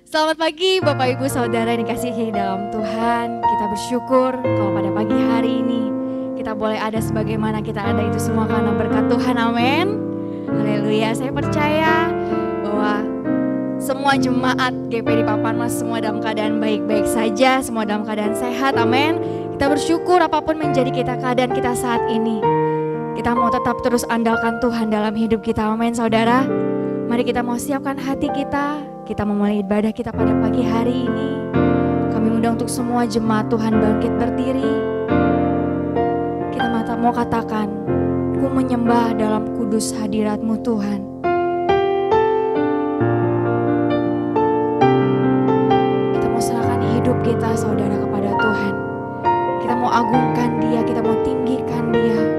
Selamat pagi Bapak Ibu Saudara yang dikasihi dalam Tuhan. Kita bersyukur kalau pada pagi hari ini kita boleh ada sebagaimana kita ada itu semua karena berkat Tuhan, amin. Haleluya. Saya percaya bahwa semua jemaat GP di Papanmas semua dalam keadaan baik-baik saja, semua dalam keadaan sehat, amin. Kita bersyukur apapun menjadi keadaan kita saat ini. Kita mau tetap terus andalkan Tuhan dalam hidup kita, amin saudara. Mari kita mau siapkan hati kita mau mulai ibadah kita pada pagi hari ini. Kami undang untuk semua jemaat Tuhan bangkit berdiri. Kita mau katakan, ku menyembah dalam kudus hadirat-Mu Tuhan. Kita mau serahkan hidup kita saudara kepada Tuhan. Kita mau agungkan Dia, kita mau tinggikan Dia.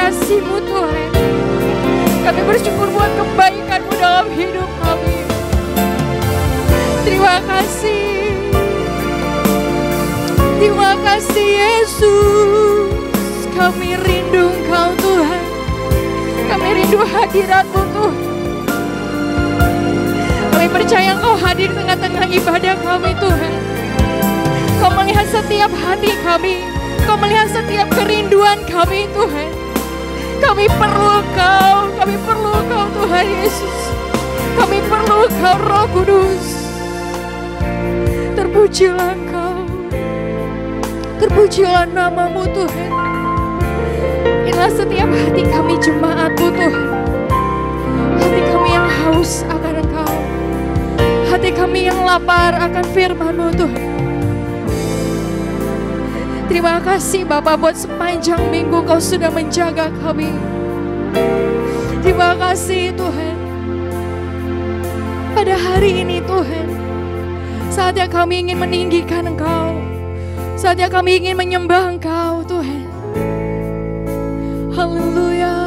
kasih-Mu Tuhan. Kami bersyukur buat kebaikan-Mu dalam hidup kami. Terima kasih. Terima kasih Yesus. Kami rindu Engkau Tuhan. Kami rindu hadirat-Mu Tuhan. Kami percaya Engkau hadir di tengah-tengah ibadah kami Tuhan. Kau melihat setiap hati kami. Kau melihat setiap kerinduan kami Tuhan. Kami perlu Engkau. Kami perlu Engkau Tuhan Yesus. Kami perlu Engkau Roh Kudus. Terpujilah Engkau. Terpujilah nama-Mu Tuhan. Inilah setiap hati kami jemaat-Mu Tuhan. Hati kami yang haus akan Engkau. Hati kami yang lapar akan firman-Mu Tuhan. Terima kasih Bapa buat sepanjang minggu Kau sudah menjaga kami. Terima kasih Tuhan. Pada hari ini Tuhan, saatnya kami ingin meninggikan Engkau. Saatnya kami ingin menyembah Engkau Tuhan. Haleluya.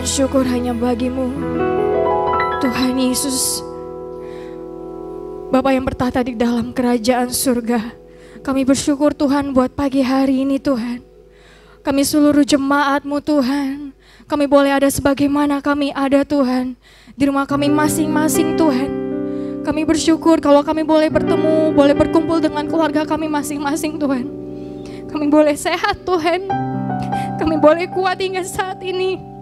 Syukur hanya bagi-Mu Tuhan Yesus, Bapa yang bertahta di dalam kerajaan surga. Kami bersyukur Tuhan buat pagi hari ini Tuhan. Kami seluruh jemaat-Mu Tuhan, kami boleh ada sebagaimana kami ada Tuhan di rumah kami masing-masing Tuhan. Kami bersyukur kalau kami boleh bertemu, boleh berkumpul dengan keluarga kami masing-masing Tuhan. Kami boleh sehat Tuhan, kami boleh kuat hingga saat ini.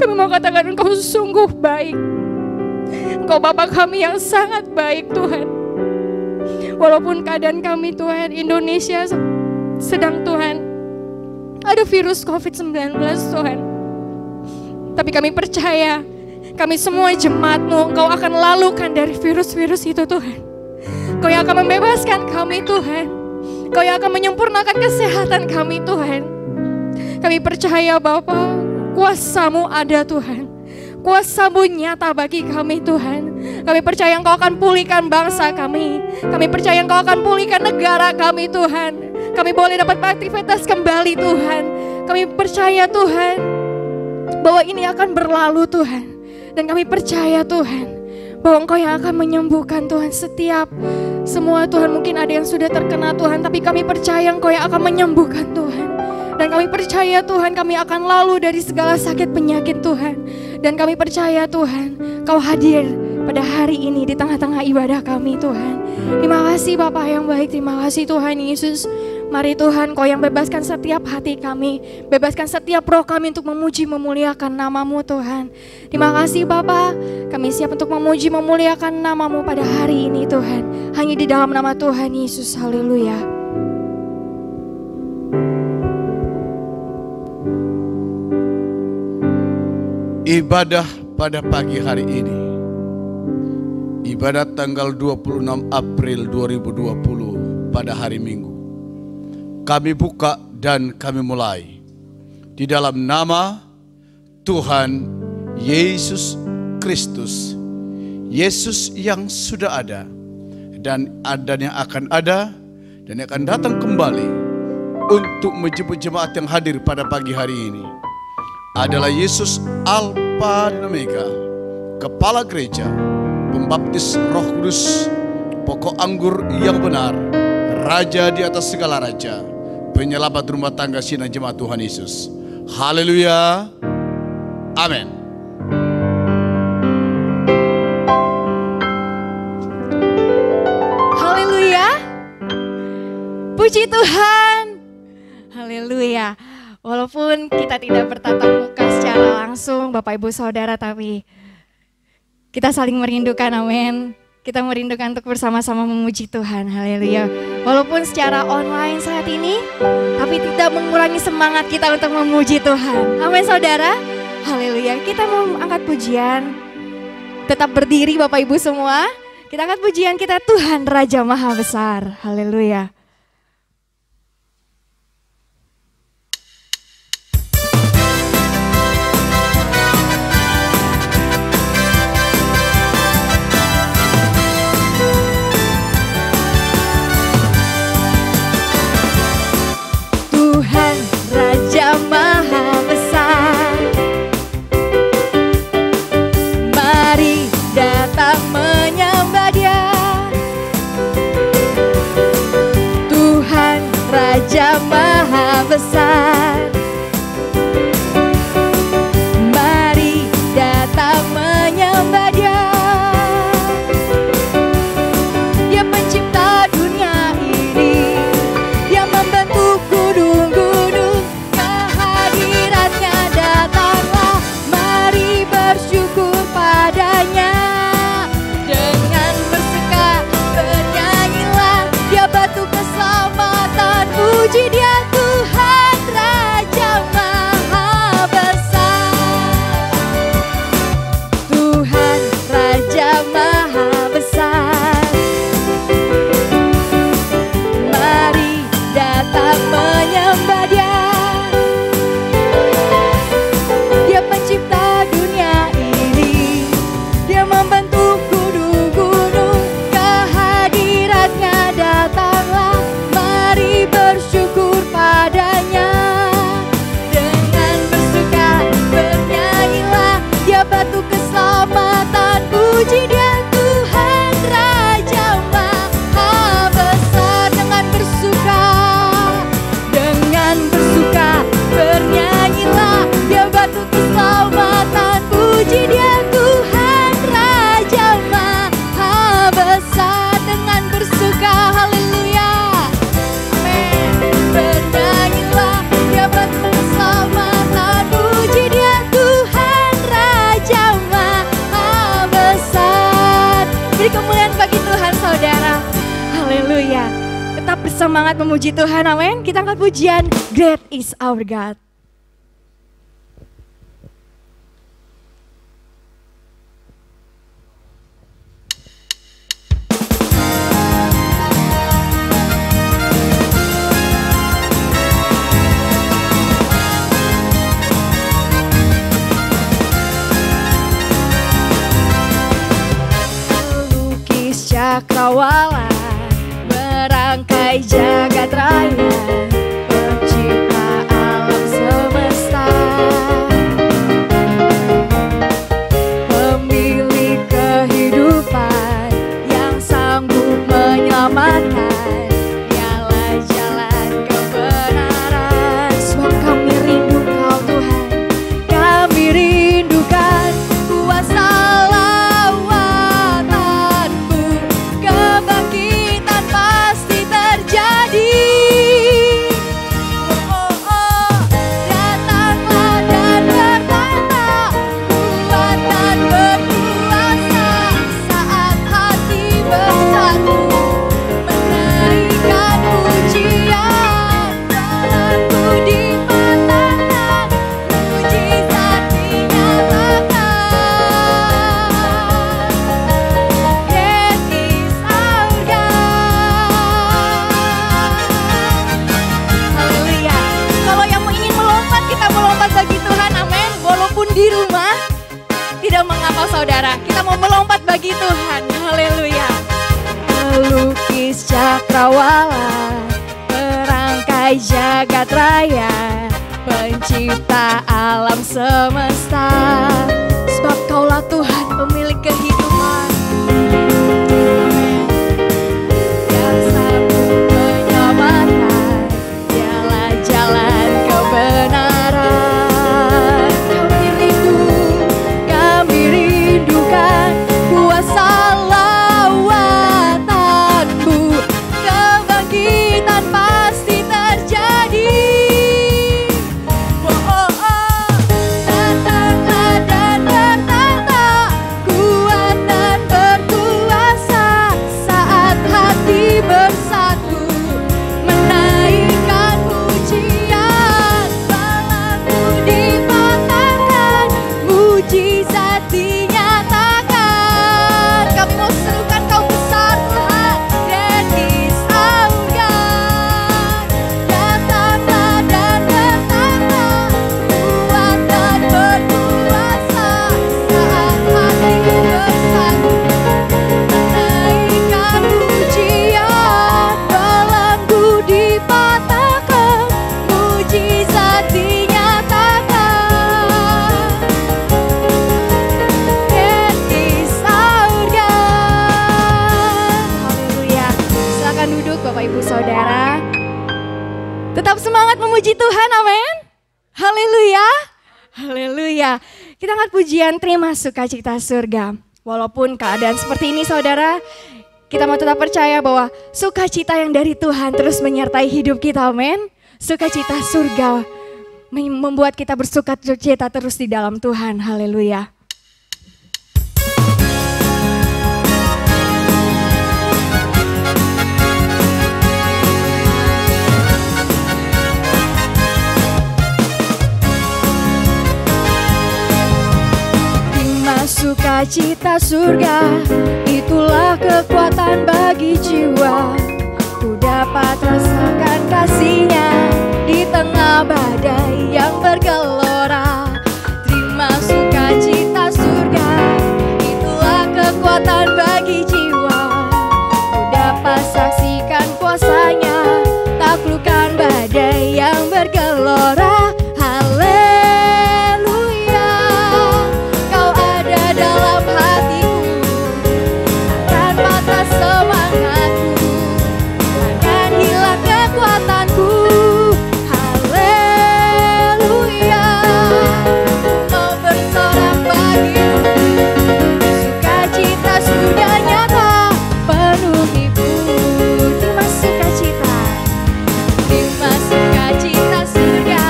Kami mau katakan Engkau sungguh baik. Engkau Bapa kami yang sangat baik Tuhan. Walaupun keadaan kami Tuhan, Indonesia sedang Tuhan ada virus COVID-19 Tuhan. Tapi kami percaya, kami semua jemaat-Mu, Engkau akan lalukan dari virus-virus itu Tuhan. Engkau yang akan membebaskan kami Tuhan. Engkau yang akan menyempurnakan kesehatan kami Tuhan. Kami percaya Bapa, kuasa-Mu ada Tuhan. Kuasa-Mu nyata bagi kami Tuhan. Kami percaya Engkau akan pulihkan bangsa kami. Kami percaya Engkau akan pulihkan negara kami Tuhan. Kami boleh dapat beraktivitas kembali Tuhan. Kami percaya Tuhan bahwa ini akan berlalu Tuhan. Dan kami percaya Tuhan bahwa Engkau yang akan menyembuhkan Tuhan setiap semua Tuhan. Mungkin ada yang sudah terkena Tuhan, tapi kami percaya Engkau yang akan menyembuhkan Tuhan. Dan kami percaya Tuhan, kami akan lalu dari segala sakit penyakit Tuhan. Dan kami percaya Tuhan, Kau hadir pada hari ini di tengah-tengah ibadah kami Tuhan. Terima kasih Bapa yang baik, terima kasih Tuhan Yesus. Mari Tuhan, Kau yang bebaskan setiap hati kami, bebaskan setiap roh kami untuk memuji memuliakan nama-Mu Tuhan. Terima kasih Bapa, kami siap untuk memuji memuliakan nama-Mu pada hari ini Tuhan. Hanya di dalam nama Tuhan Yesus, haleluya. Ibadah pada pagi hari ini, ibadah tanggal 26 April 2020 pada hari Minggu. Kami buka dan kami mulai di dalam nama Tuhan Yesus Kristus, Yesus yang sudah ada dan yang akan ada dan yang akan datang kembali untuk menjemput jemaat yang hadir pada pagi hari ini. Adalah Yesus Alfa dan Omega, Kepala Gereja, Pembaptis Roh Kudus, Pokok Anggur yang benar, Raja di atas segala raja, Penyelamat rumah tangga Sinar Jemaat Tuhan Yesus. Haleluya. Amin. Haleluya. Puji Tuhan. Haleluya. Walaupun kita tidak bertatap muka secara langsung Bapak Ibu Saudara, tapi kita saling merindukan, amin. Kita merindukan untuk bersama-sama memuji Tuhan, haleluya. Walaupun secara online saat ini, tapi tidak mengurangi semangat kita untuk memuji Tuhan. Amin saudara, haleluya. Kita mau angkat pujian, tetap berdiri Bapak Ibu semua. Kita angkat pujian kita, Tuhan Raja Maha Besar, haleluya. Maha besar, mari datang menyembah Dia. Dia pencipta dunia ini, Dia membentuk gunung-gunung. Kehadirannya datanglah, mari bersyukur padanya. Dengan bersekat bernyanyilah, Dia batu keselamatan. Puji Dia Tuhan Raja Maha Besar, Tuhan Raja Maha Besar. Mari datang menyembah Dia. Dia pencipta dunia ini, Dia membentuk gunung-gunung. Kehadirannya datanglah, mari bersyukur padanya. Dengan bersuka bernyanyilah, Dia batu keselamatan. Puji Dia Tuhan Raja Maha Besar. Dengan bersuka bernyanyilah, Dia batu keselamatan. Puji Dia Tuhan Raja Maha Besar. Dengan bersuka, haleluya. Bernyanyilah, Dia batu keselamatan. Puji Dia Tuhan Raja Maha Besar. Beri kemuliaan bagi Tuhan saudara, haleluya. Tetap bersemangat memuji Tuhan, amin. Kita angkat pujian, Great is our God. Cakrawala, merangkai jagat raya, pencipta alam semesta, pemilik kehidupan. saudara. Kita mau melompat bagi Tuhan. Haleluya. Pelukis cakrawala, perangkai jagat raya, pencipta alam semesta. Sebab Kaulah Tuhan pemilik kehidupan. Yang sanggup menyelamatkan, dialah jalan kebenaran. Kami rindukan kuasa lawatanmu. Kebangkitan pasti terjadi. Datanglah dan bertata, kuat dan berkuasa, saat hati bersatu menaikkan pujian. Balangku dipatahkan, mujizat dinyatakan. Kami mau serukan Kau besar Tuhan, dan di surga. Datanglah dan bertata, kuat dan berkuasa, saat hati bersatu menaikkan pujian. Balangku dipatahkan, mujizat dinyatakan. Dan di surga. Haleluya. Silakan duduk Bapak Ibu Saudara. Tetap semangat memuji Tuhan, amin. Haleluya. Haleluya. Kita angkat pujian terima sukacita surga. Walaupun keadaan seperti ini saudara, kita mau tetap percaya bahwa sukacita yang dari Tuhan terus menyertai hidup kita, amin. Sukacita surga membuat kita bersukacita terus di dalam Tuhan, haleluya. Terima sukacita surga, itulah kekuatan bagi jiwa. Ku dapat rasakan kasih-Nya di tengah badai yang bergelora. Terima sukacita surga, itulah kekuatan bagi jiwa. Ku dapat saksikan kuasa-Nya, taklukkan badai yang bergelora. Haleluya, Kau ada dalam hatiku, takkan patah semangatku, takkan hilang kekuatanku. Haleluya, mau bersorak bagimu, sukacita surga nyata penuhiku. Terima sukacita, terima sukacita surga,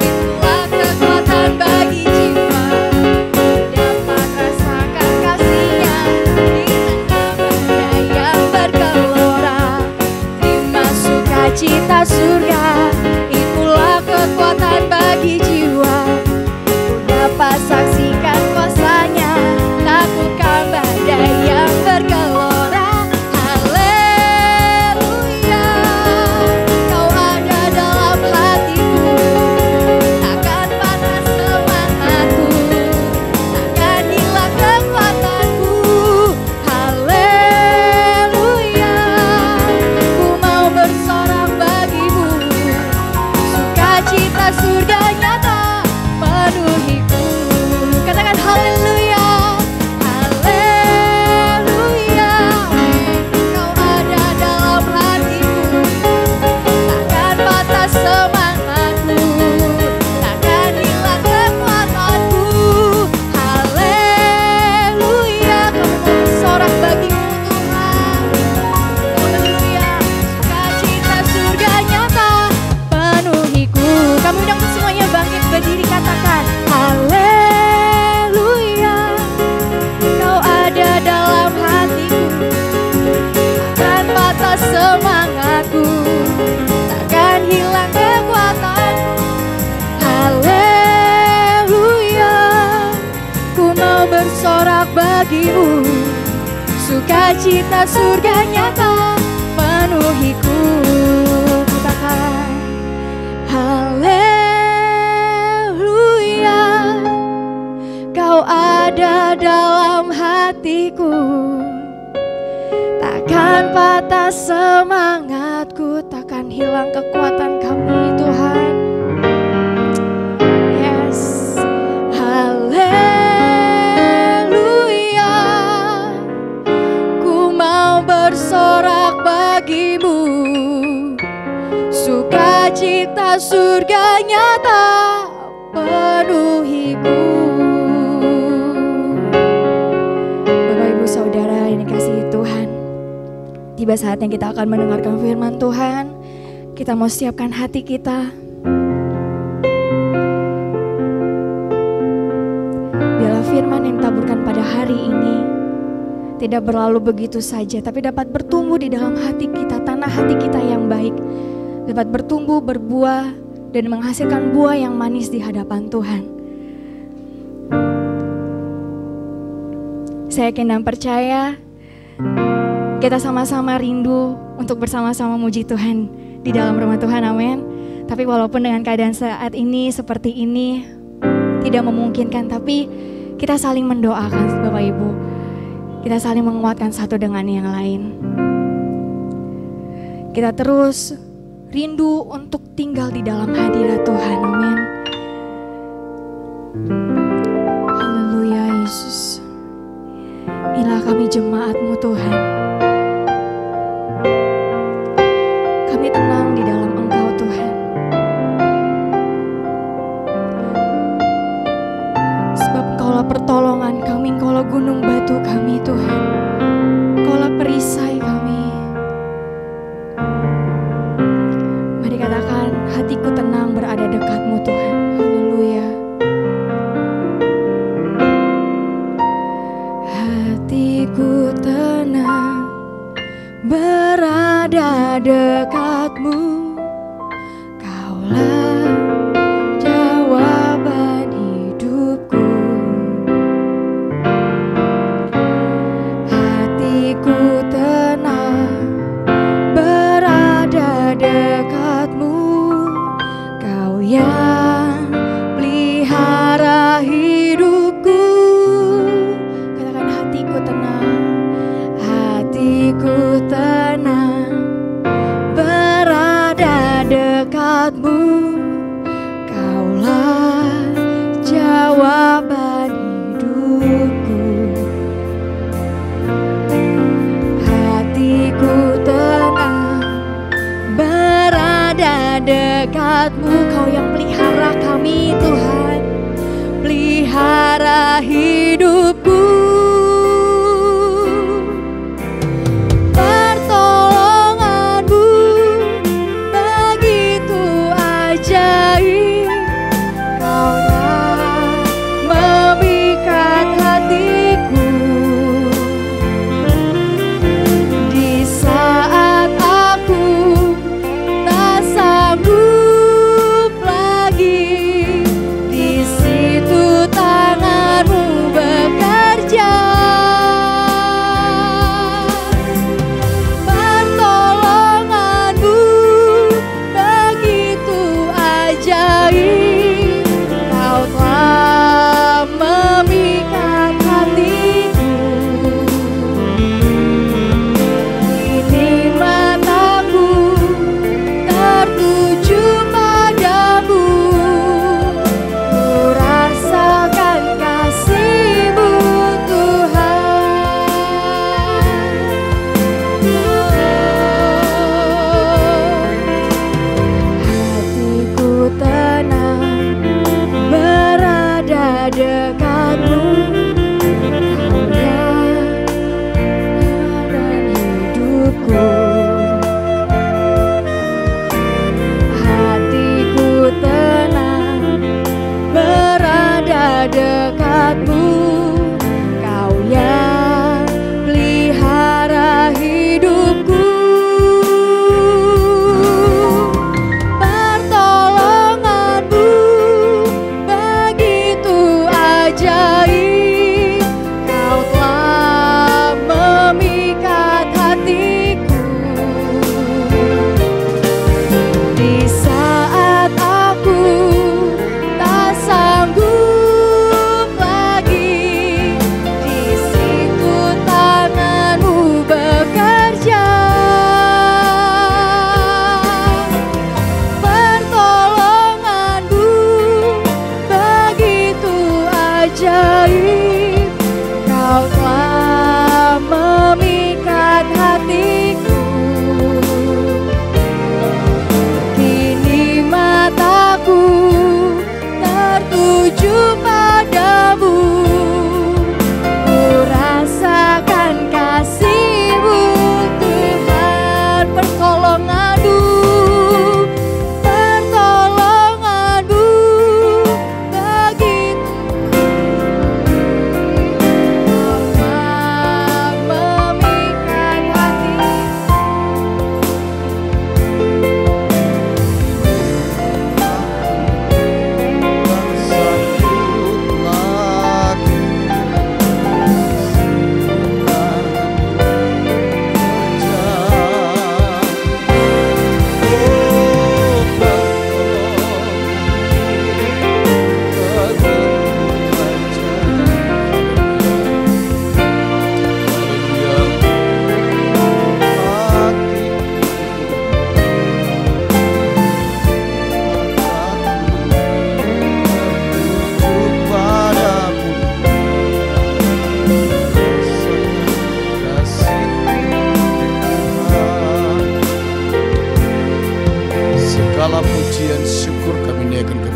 itulah kekuatan bagi jiwa. Dapat rasakan kasih-Nya di tengah badai yang bergelora. Terima sukacita surga, itulah kekuatan bagi jiwa. Ku dapat saksikan kuasa-Nya, taklukkan badai yang bergelora. Haleluya, Kau ada dalam hatiku, takkan patah semangatku, takkan hilang kekuatanku. Haleluya, ku mau bersorak bagimu, sukacita surga nyata penuhiku. Katakan haleluya, haleluya, Kau ada dalam hatiku, takkan patah semangatku, takkan hilang kekuatanku. Haleluya, kami mau bersorak bagimu Tuhan. Haleluya, sukacita surga nyata penuhiku. Kami undang semuanya bangkit berdiri, katakan haleluya, Kau ada dalam hatiku, takkan patah semangatku, takkan hilang kekuatanku. Haleluya, ku mau bersorak bagimu, sukacita surga nyata penuhiku. Katakan haleluya, Kau ada dalam hilang kekuatan kami Tuhan. Yes, haleluya, ku mau bersorak bagimu, sukacita surga nyata penuhiku. Bapak Ibu Saudara yang dikasihi Tuhan, tiba saatnya kita akan mendengarkan firman Tuhan. Kita mau siapkan hati kita. Biarlah firman yang ditaburkan pada hari ini tidak berlalu begitu saja, tapi dapat bertumbuh di dalam hati kita, tanah hati kita yang baik, dapat bertumbuh, berbuah, dan menghasilkan buah yang manis di hadapan Tuhan. Saya yakin dan percaya kita sama-sama rindu untuk bersama-sama muji Tuhan di dalam rumah Tuhan, amin. Tapi walaupun dengan keadaan saat ini seperti ini tidak memungkinkan, tapi kita saling mendoakan Bapak Ibu. Kita saling menguatkan satu dengan yang lain. Kita terus rindu untuk tinggal di dalam hadirat Tuhan, amin. Haleluya Yesus. Inilah kami jemaat-Mu Tuhan. Kami tenang di dalam Engkau Tuhan. Sebab Engkaulah pertolongan kami, Engkaulah gunung batu kami Tuhan. Engkaulah perisai kami. Mari katakan, hatiku tenang berada dekat-Mu Tuhan. Haleluya. Hatiku tenang berada dekat-Mu, Kaulah jawaban hidupku. Hatiku tenang berada dekat-Mu, Kau yang pelihara hidupku. Katakan, hatiku tenang, hatiku tenang berada dekat-Mu, Kaulah jawaban hidupku. Hatiku tenang berada dekat-Mu, Kau yang pelihara kami Tuhan, pelihara hidupku. Pertolongan-Mu begitu ajaib, Kaulah memikat hatiku. Di saat aku tak sanggup lagi, di situ tangan-Mu bekerja.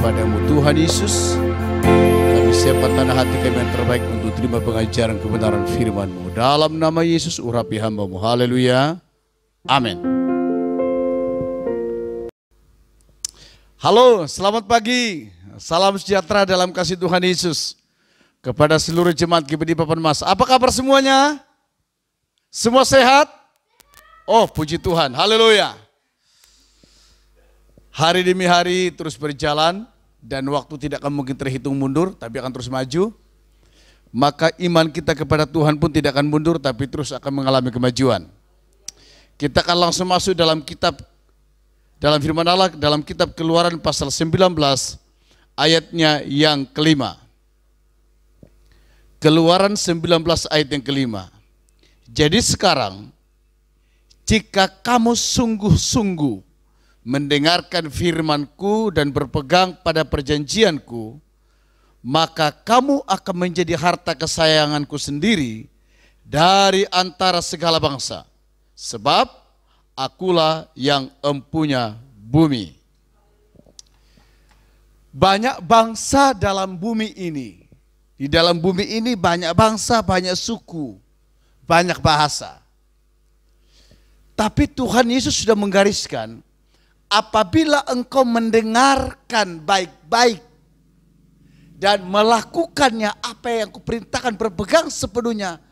kepadamu Tuhan Yesus. Kami siapkan tanah hati kami yang terbaik untuk terima pengajaran kebenaran firman-Mu. Dalam nama Yesus urapi hamba-Mu. Haleluya. Amin. Halo, selamat pagi. Salam sejahtera dalam kasih Tuhan Yesus. Kepada seluruh jemaat GBD Papan Mas. Apa kabar semuanya? Semua sehat? Oh, puji Tuhan. Haleluya. Hari demi hari terus berjalan dan waktu tidak akan mungkin terhitung mundur, tapi akan terus maju. Maka iman kita kepada Tuhan pun tidak akan mundur, tapi terus akan mengalami kemajuan. Kita akan langsung masuk dalam firman Allah, dalam kitab Keluaran pasal 19 ayatnya yang kelima. Keluaran 19 ayat yang kelima. Jadi sekarang, jika kamu sungguh-sungguh mendengarkan firman-Ku dan berpegang pada perjanjian-Ku, maka kamu akan menjadi harta kesayangan-Ku sendiri dari antara segala bangsa. Sebab Akulah yang empunya bumi. Banyak bangsa dalam bumi ini. Di dalam bumi ini banyak bangsa, banyak suku, banyak bahasa. Tapi Tuhan Yesus sudah menggariskan, apabila engkau mendengarkan baik-baik dan melakukannya apa yang kuperintahkan, berpegang sepenuhnya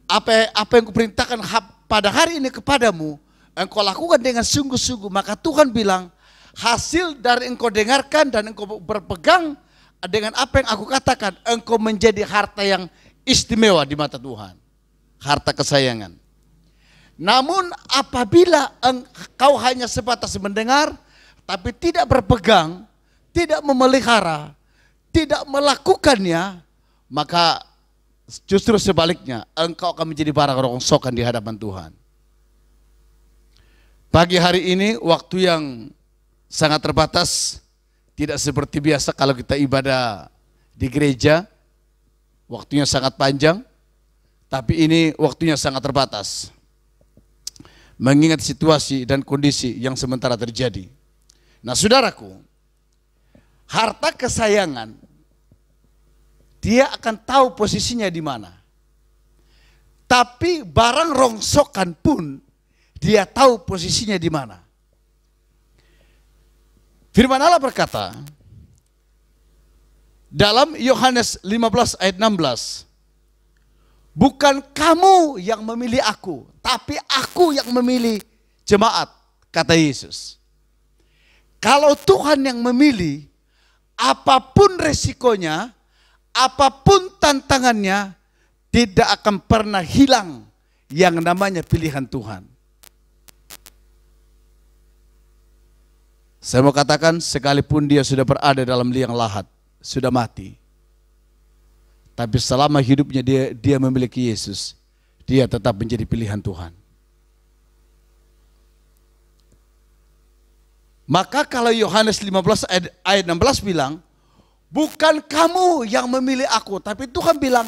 apa yang kuperintahkan pada hari ini kepadamu, engkau lakukan dengan sungguh-sungguh, maka Tuhan bilang, hasil dari engkau dengarkan dan engkau berpegang dengan apa yang aku katakan, engkau menjadi harta yang istimewa di mata Tuhan. Harta kesayangan. Namun apabila engkau hanya sebatas mendengar, tapi tidak berpegang, tidak memelihara, tidak melakukannya, maka justru sebaliknya, engkau akan menjadi barang rongsokan di hadapan Tuhan. Pagi hari ini waktu yang sangat terbatas. Tidak seperti biasa kalau kita ibadah di gereja, waktunya sangat panjang, tapi ini waktunya sangat terbatas. Mengingat situasi dan kondisi yang sementara terjadi. Nah saudaraku, harta kesayangan, dia akan tahu posisinya di mana. Tapi barang rongsokan pun, dia tahu posisinya di mana. Firman Allah berkata, dalam Yohanes 15 ayat 16, bukan kamu yang memilih aku, tapi aku yang memilih jemaat, kata Yesus. Kalau Tuhan yang memilih, apapun resikonya, apapun tantangannya, tidak akan pernah hilang yang namanya pilihan Tuhan. Saya mau katakan, sekalipun dia sudah berada dalam liang lahat, sudah mati, tapi selama hidupnya dia memiliki Yesus, dia tetap menjadi pilihan Tuhan. Maka kalau Yohanes 15 ayat 16 bilang, bukan kamu yang memilih aku, tapi Tuhan bilang,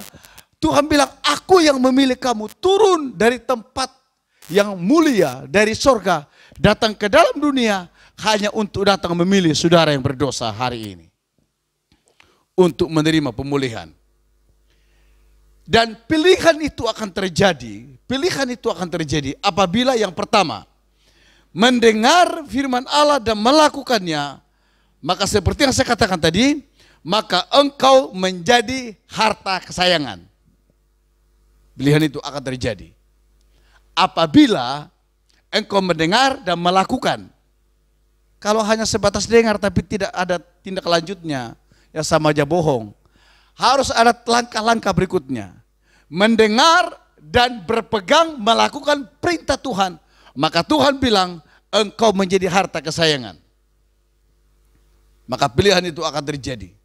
aku yang memilih kamu turun dari tempat yang mulia, dari sorga, datang ke dalam dunia, hanya untuk datang memilih saudara yang berdosa hari ini. Untuk menerima pemulihan. Dan pilihan itu akan terjadi apabila yang pertama, mendengar firman Allah dan melakukannya, maka seperti yang saya katakan tadi, maka engkau menjadi harta kesayangan. Pilihan itu akan terjadi. Apabila engkau mendengar dan melakukan. Kalau hanya sebatas dengar tapi tidak ada tindak lanjutnya, ya sama aja bohong. Harus ada langkah-langkah berikutnya. Mendengar dan berpegang melakukan perintah Tuhan. Maka Tuhan bilang, engkau menjadi harta kesayangan. Maka pilihan itu akan terjadi.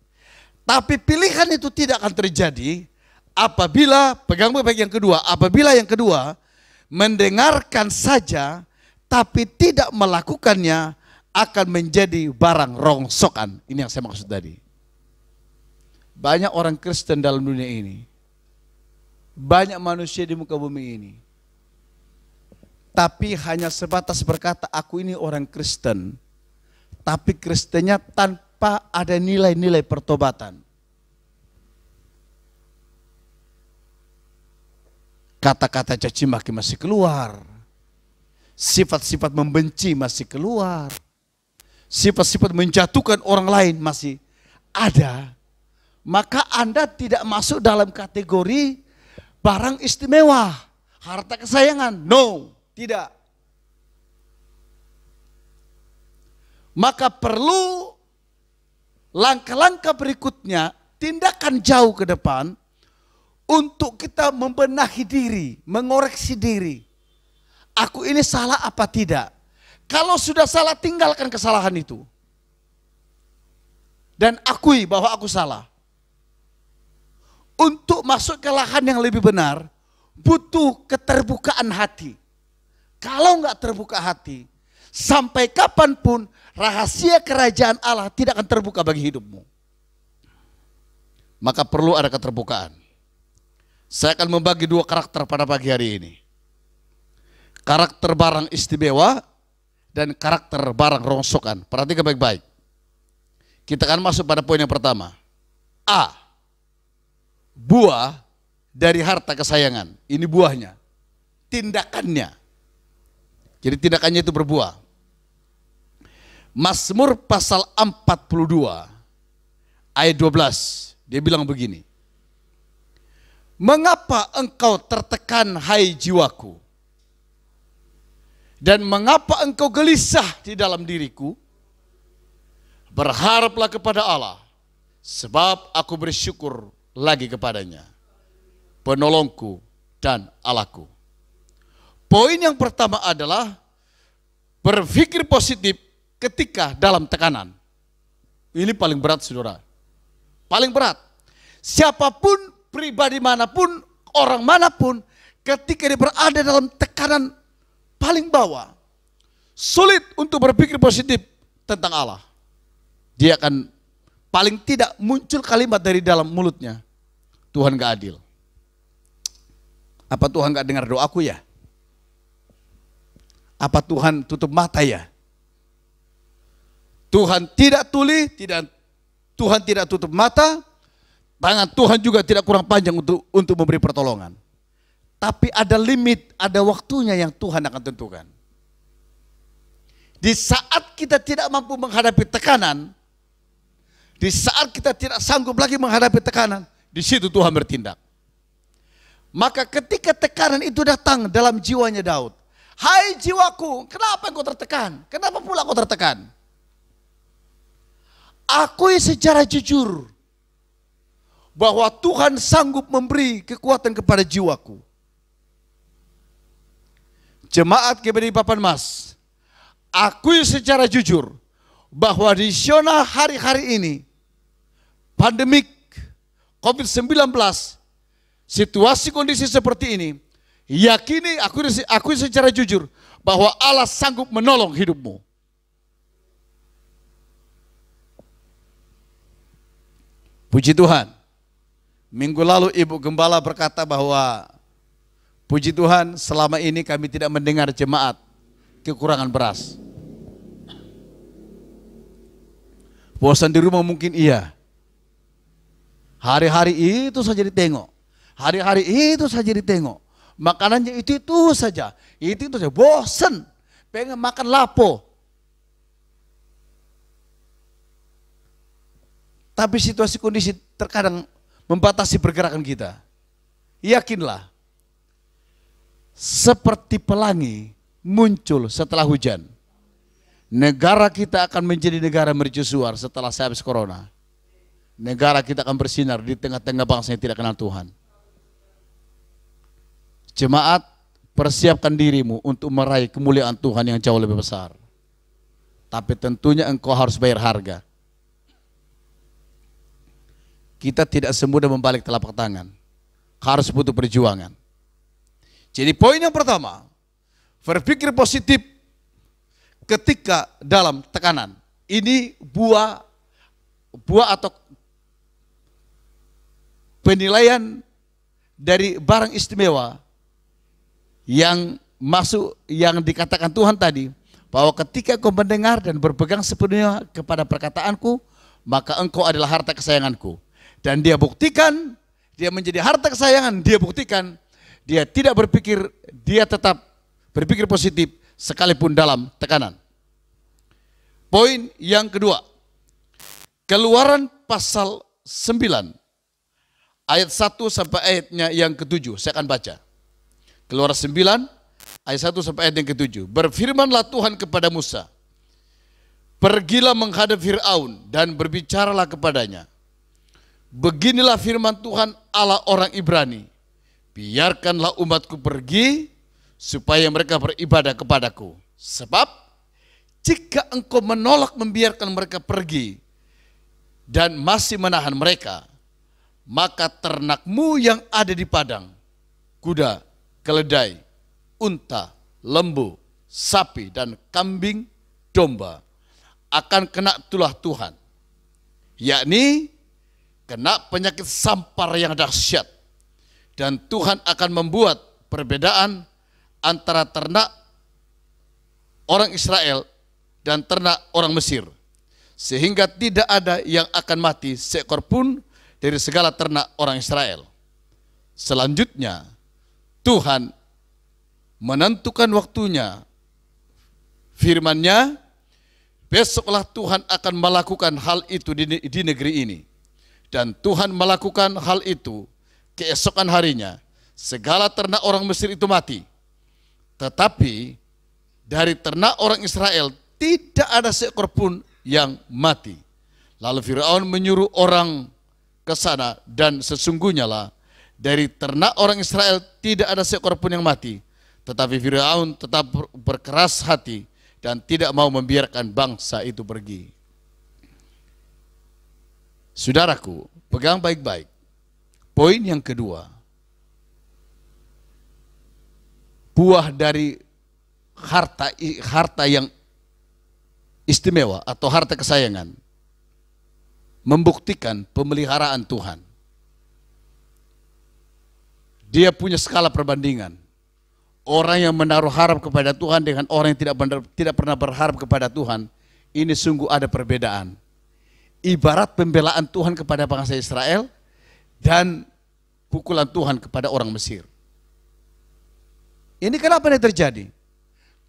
Tapi pilihan itu tidak akan terjadi apabila, pegang baik yang kedua, apabila yang kedua, mendengarkan saja tapi tidak melakukannya, akan menjadi barang rongsokan. Ini yang saya maksud tadi. Banyak orang Kristen dalam dunia ini. Banyak manusia di muka bumi ini. Tapi hanya sebatas berkata, aku ini orang Kristen. Tapi Kristennya tanpa ada nilai-nilai pertobatan. Kata-kata caci maki masih keluar. Sifat-sifat membenci masih keluar. Sifat-sifat menjatuhkan orang lain masih ada. Maka Anda tidak masuk dalam kategori barang istimewa, harta kesayangan. No, tidak. Maka perlu langkah-langkah berikutnya, tindakan jauh ke depan untuk kita membenahi diri, mengoreksi diri. Aku ini salah apa tidak? Kalau sudah salah, tinggalkan kesalahan itu. Dan akui bahwa aku salah. Untuk masuk ke lahan yang lebih benar, butuh keterbukaan hati. Kalau enggak terbuka hati, sampai kapanpun rahasia kerajaan Allah tidak akan terbuka bagi hidupmu. Maka perlu ada keterbukaan. Saya akan membagi dua karakter pada pagi hari ini. Karakter barang istimewa dan karakter barang rongsokan. Perhatikan baik-baik. Kita akan masuk pada poin yang pertama. A. Buah dari harta kesayangan. Ini buahnya. Tindakannya. Jadi tindakannya itu berbuah. Mazmur pasal 42 ayat 12. Dia bilang begini. Mengapa engkau tertekan hai jiwaku? Dan mengapa engkau gelisah di dalam diriku? Berharaplah kepada Allah, sebab aku bersyukur lagi kepadanya, penolongku dan Allahku. Poin yang pertama adalah berpikir positif ketika dalam tekanan. Ini paling berat, saudara. Paling berat. Siapapun, pribadi manapun, orang manapun, ketika dia berada dalam tekanan paling bawah, sulit untuk berpikir positif tentang Allah. Dia akan paling tidak muncul kalimat dari dalam mulutnya, Tuhan gak adil. Apa Tuhan gak dengar doaku ya? Apa Tuhan tutup mata ya? Tuhan tidak tuli, Tuhan tidak tutup mata, tangan Tuhan juga tidak kurang panjang untuk memberi pertolongan. Tapi ada limit, ada waktunya yang Tuhan akan tentukan. Di saat kita tidak mampu menghadapi tekanan, di saat kita tidak sanggup lagi menghadapi tekanan, di situ Tuhan bertindak. Maka ketika tekanan itu datang dalam jiwanya Daud, hai jiwaku, kenapa engkau tertekan? Kenapa pula kau tertekan? Akui secara jujur bahwa Tuhan sanggup memberi kekuatan kepada jiwaku. Jemaat GBI Papan Mas, akui secara jujur bahwa di zona hari-hari ini, pandemik COVID-19, situasi kondisi seperti ini, yakini, akui secara jujur bahwa Allah sanggup menolong hidupmu. Puji Tuhan, minggu lalu Ibu Gembala berkata bahwa puji Tuhan, selama ini kami tidak mendengar jemaat kekurangan beras. Bosan di rumah mungkin iya. Hari-hari itu saja ditengok. Hari-hari itu saja ditengok. Makanannya itu saja. Itu saja. Bosan. Pengen makan lapo. Tapi situasi kondisi terkadang membatasi pergerakan kita. Yakinlah. Seperti pelangi muncul setelah hujan. Negara kita akan menjadi negara mercusuar setelah habis corona. Negara kita akan bersinar di tengah-tengah bangsa yang tidak kenal Tuhan. Jemaat, persiapkan dirimu untuk meraih kemuliaan Tuhan yang jauh lebih besar. Tapi tentunya engkau harus bayar harga. Kita tidak semudah membalik telapak tangan. Harus butuh perjuangan. Jadi poin yang pertama, berpikir positif ketika dalam tekanan. Ini buah atau penilaian dari barang istimewa yang masuk, yang dikatakan Tuhan tadi, bahwa ketika kau mendengar dan berpegang sepenuhnya kepada perkataanku, maka engkau adalah harta kesayanganku. Dan dia buktikan, dia menjadi harta kesayangan, dia buktikan, dia tidak berpikir, dia tetap berpikir positif sekalipun dalam tekanan. Poin yang kedua, Keluaran pasal 9, ayat 1 sampai ayatnya yang ke-7, saya akan baca. Keluaran 9, ayat 1 sampai ayat yang ke-7. Berfirmanlah Tuhan kepada Musa, pergilah menghadap Fir'aun dan berbicaralah kepadanya. Beginilah firman Tuhan Allah orang Ibrani, biarkanlah umatku pergi supaya mereka beribadah kepadaku. Sebab jika engkau menolak membiarkan mereka pergi dan masih menahan mereka, maka ternakmu yang ada di padang, kuda, keledai, unta, lembu, sapi, dan kambing, domba, akan kena tulah Tuhan, yakni kena penyakit sampar yang dahsyat. Dan Tuhan akan membuat perbedaan antara ternak orang Israel dan ternak orang Mesir, sehingga tidak ada yang akan mati seekor pun dari segala ternak orang Israel. Selanjutnya Tuhan menentukan waktunya, firman-Nya, besoklah Tuhan akan melakukan hal itu di negeri ini. Dan Tuhan melakukan hal itu, keesokan harinya segala ternak orang Mesir itu mati. Tetapi dari ternak orang Israel tidak ada seekor pun yang mati. Lalu Firaun menyuruh orang ke sana, dan sesungguhnya lah dari ternak orang Israel tidak ada seekor pun yang mati. Tetapi Firaun tetap berkeras hati dan tidak mau membiarkan bangsa itu pergi. Saudaraku, pegang baik-baik. Poin yang kedua, buah dari harta yang istimewa atau harta kesayangan membuktikan pemeliharaan Tuhan. Dia punya skala perbandingan. Orang yang menaruh harap kepada Tuhan dengan orang yang tidak pernah berharap kepada Tuhan, ini sungguh ada perbedaan. Ibarat pembelaan Tuhan kepada bangsa Israel dan pukulan Tuhan kepada orang Mesir. Ini kenapa ini terjadi?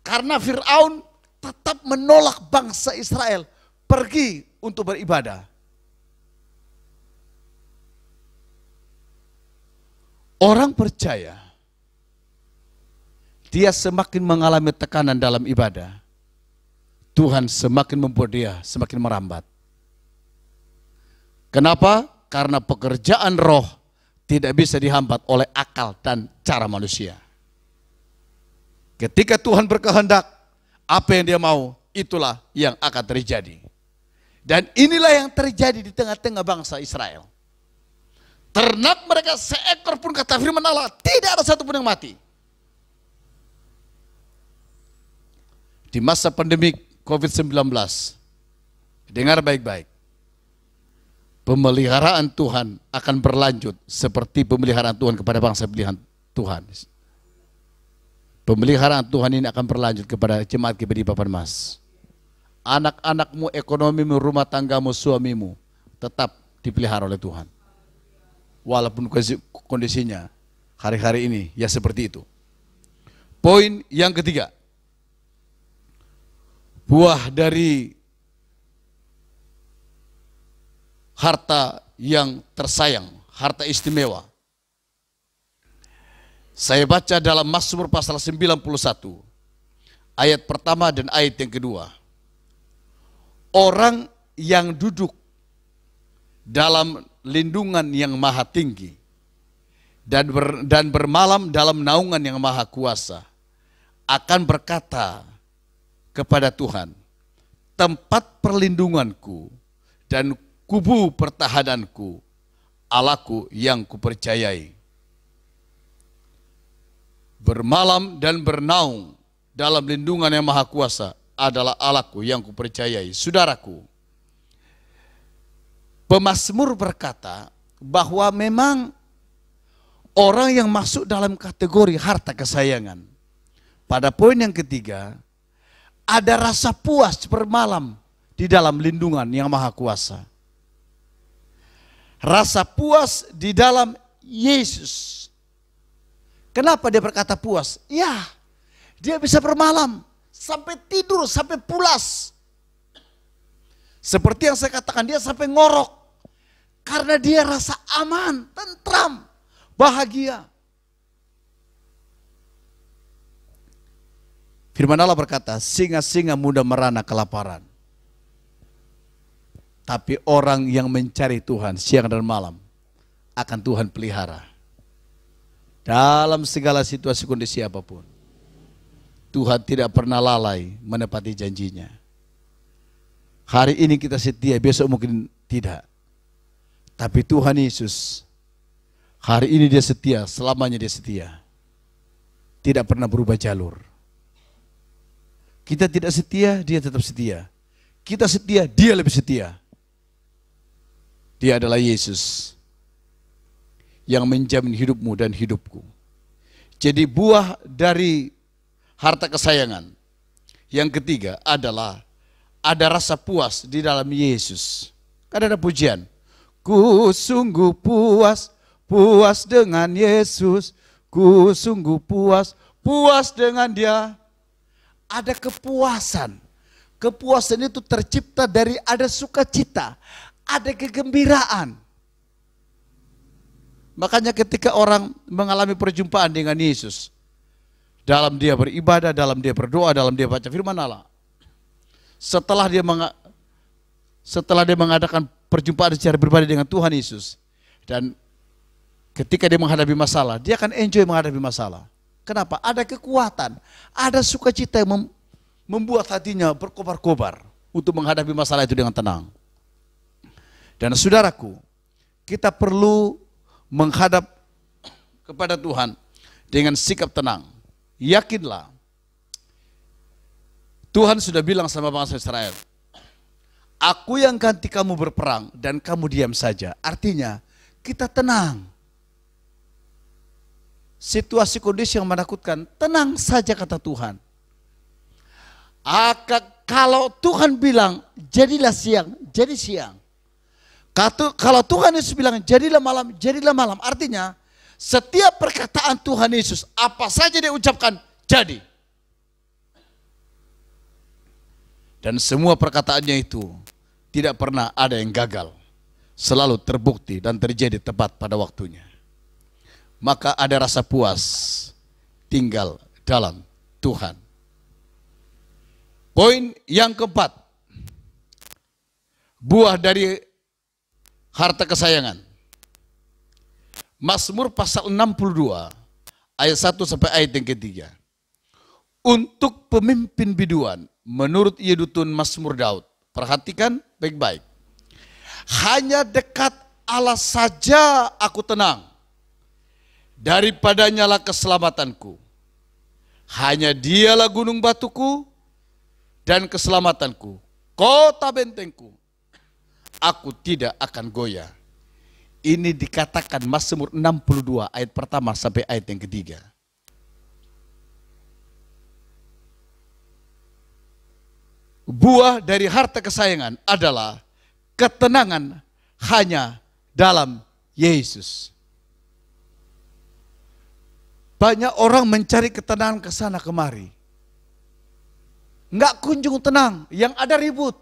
Karena Fir'aun tetap menolak bangsa Israel pergi untuk beribadah. Orang percaya, dia semakin mengalami tekanan dalam ibadah, Tuhan semakin membuat dia semakin merambat. Kenapa? Karena pekerjaan roh tidak bisa dihambat oleh akal dan cara manusia. Ketika Tuhan berkehendak, apa yang dia mau, itulah yang akan terjadi. Dan inilah yang terjadi di tengah-tengah bangsa Israel. Ternak mereka seekor pun, kata firman Allah, tidak ada satu pun yang mati. Di masa pandemi COVID-19, dengar baik-baik. Pemeliharaan Tuhan akan berlanjut seperti pemeliharaan Tuhan kepada bangsa pilihan Tuhan. Pemeliharaan Tuhan ini akan berlanjut kepada jemaat GBI Papan Mas. Anak-anakmu, ekonomimu, rumah tanggamu, suamimu tetap dipelihara oleh Tuhan. Walaupun kondisinya hari-hari ini ya seperti itu. Poin yang ketiga, buah dari harta yang tersayang, harta istimewa. Saya baca dalam Mazmur pasal 91, ayat pertama dan ayat yang kedua. Orang yang duduk dalam lindungan yang maha tinggi dan bermalam dalam naungan yang maha kuasa akan berkata kepada Tuhan, tempat perlindunganku dan kubu pertahananku, Allahku yang kupercayai. Bermalam dan bernaung dalam lindungan yang maha kuasa adalah Allahku yang kupercayai. Saudaraku, pemazmur berkata bahwa memang orang yang masuk dalam kategori harta kesayangan, pada poin yang ketiga, ada rasa puas bermalam di dalam lindungan yang maha kuasa. rasa puas di dalam Yesus. Kenapa dia berkata puas? Ya, dia bisa bermalam, sampai tidur, sampai pulas. Seperti yang saya katakan, dia sampai ngorok. Karena dia rasa aman, tentram, bahagia. Firman Allah berkata, singa-singa muda merana kelaparan. Tapi orang yang mencari Tuhan siang dan malam akan Tuhan pelihara. Dalam segala situasi kondisi apapun, Tuhan tidak pernah lalai menepati janjinya. Hari ini kita setia, besok mungkin tidak. Tapi Tuhan Yesus, hari ini dia setia, selamanya dia setia. Tidak pernah berubah jalur. Kita tidak setia, dia tetap setia. Kita setia, dia lebih setia. Dia adalah Yesus yang menjamin hidupmu dan hidupku. Jadi buah dari harta kesayangan yang ketiga adalah ada rasa puas di dalam Yesus. Kan ada pujian, ku sungguh puas, puas dengan Yesus. Ku sungguh puas, puas dengan dia. Ada kepuasan. Kepuasan itu tercipta dari ada sukacita, ada kegembiraan. Makanya ketika orang mengalami perjumpaan dengan Yesus, dalam dia beribadah, dalam dia berdoa, dalam dia baca firman Allah, setelah dia mengadakan perjumpaan secara pribadi dengan Tuhan Yesus, dan ketika dia menghadapi masalah, dia akan enjoy menghadapi masalah. Kenapa? Ada kekuatan, ada sukacita yang membuat hatinya berkobar-kobar untuk menghadapi masalah itu dengan tenang. Dan saudaraku, kita perlu menghadap kepada Tuhan dengan sikap tenang. Yakinlah, Tuhan sudah bilang sama bangsa Israel, aku yang ganti kamu berperang dan kamu diam saja. Artinya, kita tenang. Situasi kondisi yang menakutkan, tenang saja kata Tuhan. Kalau Tuhan bilang jadilah siang, jadi siang. Kalau Tuhan Yesus bilang jadilah malam, jadilah malam. Artinya setiap perkataan Tuhan Yesus, apa saja dia ucapkan, jadi. Dan semua perkataannya itu tidak pernah ada yang gagal. Selalu terbukti dan terjadi tepat pada waktunya. Maka ada rasa puas tinggal dalam Tuhan. Poin yang keempat, buah dari harta kesayangan. Mazmur pasal 62 ayat 1 sampai ayat yang ketiga. Untuk pemimpin biduan menurut Yedutun Mazmur Daud. Perhatikan baik-baik. Hanya dekat Allah saja aku tenang. Daripadanya lah keselamatanku. Hanya dialah gunung batuku dan keselamatanku, kota bentengku. Aku tidak akan goyah. Ini dikatakan Mazmur 62 ayat pertama sampai ayat yang ketiga. Buah dari harta kesayangan adalah ketenangan hanya dalam Yesus. Banyak orang mencari ketenangan ke sana kemari. Enggak kunjung tenang, yang ada ribut.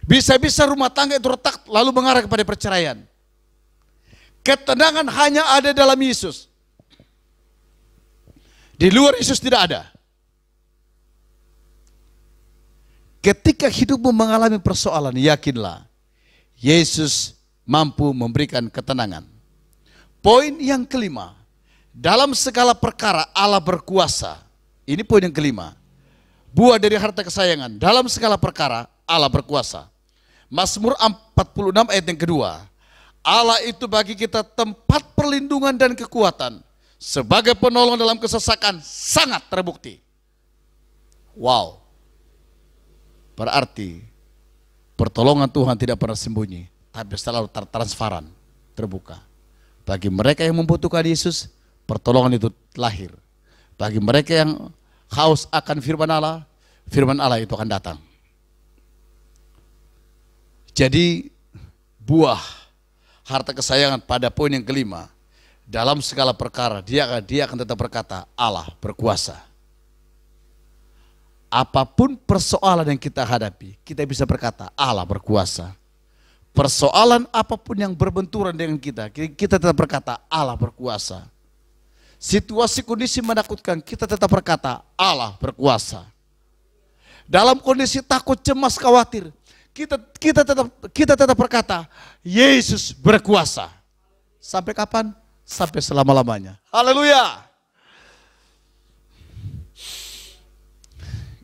Bisa-bisa rumah tangga itu retak lalu mengarah kepada perceraian. Ketenangan hanya ada dalam Yesus. Di luar Yesus tidak ada. Ketika hidupmu mengalami persoalan, yakinlah Yesus mampu memberikan ketenangan. Poin yang kelima, dalam segala perkara Allah berkuasa. Ini poin yang kelima. Buah dari harta kesayangan. Dalam segala perkara Allah berkuasa. Mazmur 46 ayat yang kedua. Allah itu bagi kita tempat perlindungan dan kekuatan. Sebagai penolong dalam kesesakan sangat terbukti. Wow. Berarti pertolongan Tuhan tidak pernah sembunyi. Tapi selalu transparan, terbuka. Bagi mereka yang membutuhkan Yesus, pertolongan itu lahir. Bagi mereka yang haus akan firman Allah itu akan datang. Jadi buah harta kesayangan pada poin yang kelima. Dalam segala perkara dia akan tetap berkata Allah berkuasa. Apapun persoalan yang kita hadapi, kita bisa berkata Allah berkuasa. Persoalan apapun yang berbenturan dengan kita tetap berkata Allah berkuasa. Situasi kondisi menakutkan, kita tetap berkata Allah berkuasa. Dalam kondisi takut, cemas, khawatir, kita tetap berkata Yesus berkuasa. Sampai kapan? Sampai selama-lamanya. Haleluya.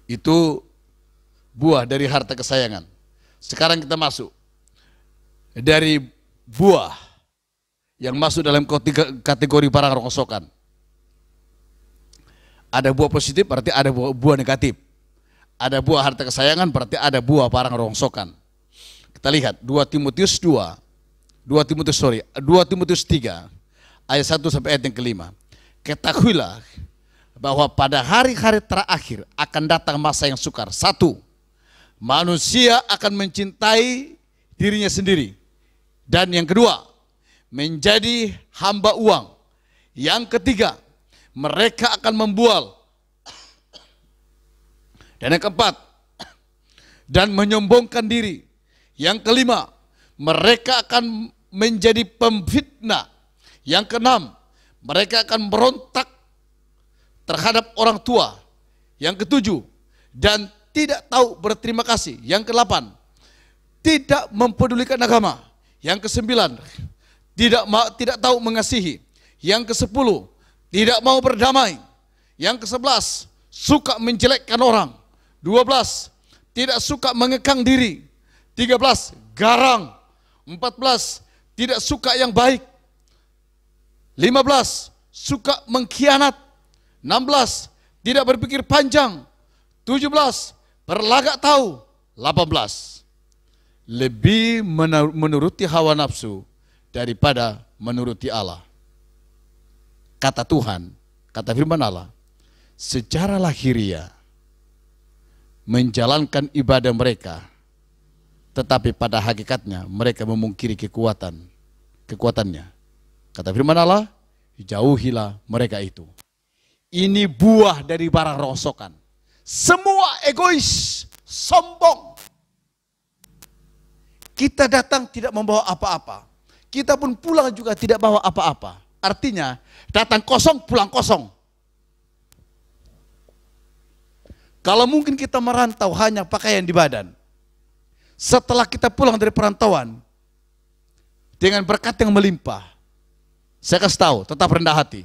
Itu buah dari harta kesayangan. Sekarang kita masuk dari buah yang masuk dalam kategori barang rongsokan. Ada buah positif, berarti ada buah negatif. Ada buah harta kesayangan, berarti ada buah barang rongsokan. Kita lihat 2 Timotius 3 ayat 1 sampai ayat yang kelima. Ketahuilah bahwa pada hari-hari terakhir akan datang masa yang sukar. 1. Manusia akan mencintai dirinya sendiri. Dan yang kedua, menjadi hamba uang. Yang ketiga, mereka akan membual. Dan yang keempat, dan menyombongkan diri. Yang kelima, mereka akan menjadi pemfitnah. Yang keenam, mereka akan berontak terhadap orang tua. Yang ketujuh, dan tidak tahu berterima kasih. Yang kedelapan, tidak mempedulikan agama. Yang kesembilan, tidak tahu mengasihi. Yang kesepuluh, tidak mau berdamai. Yang kesebelas, suka menjelekkan orang. 12, tidak suka mengekang diri. 13, garang. 14, tidak suka yang baik. 15, suka mengkhianat. 16, tidak berpikir panjang. 17, berlagak tahu. 18, lebih menuruti hawa nafsu daripada menuruti Allah. Kata Tuhan, kata firman Allah, secara lahiriah menjalankan ibadah mereka, tetapi pada hakikatnya mereka memungkiri kekuatannya. Kata firman Allah, jauhilah mereka itu. Ini buah dari barang rongsokan. Semua egois, sombong. Kita datang tidak membawa apa-apa. Kita pun pulang juga tidak bawa apa-apa. Artinya datang kosong, pulang kosong. Kalau mungkin kita merantau hanya pakaian di badan. Setelah kita pulang dari perantauan, dengan berkat yang melimpah, saya kasih tahu, tetap rendah hati.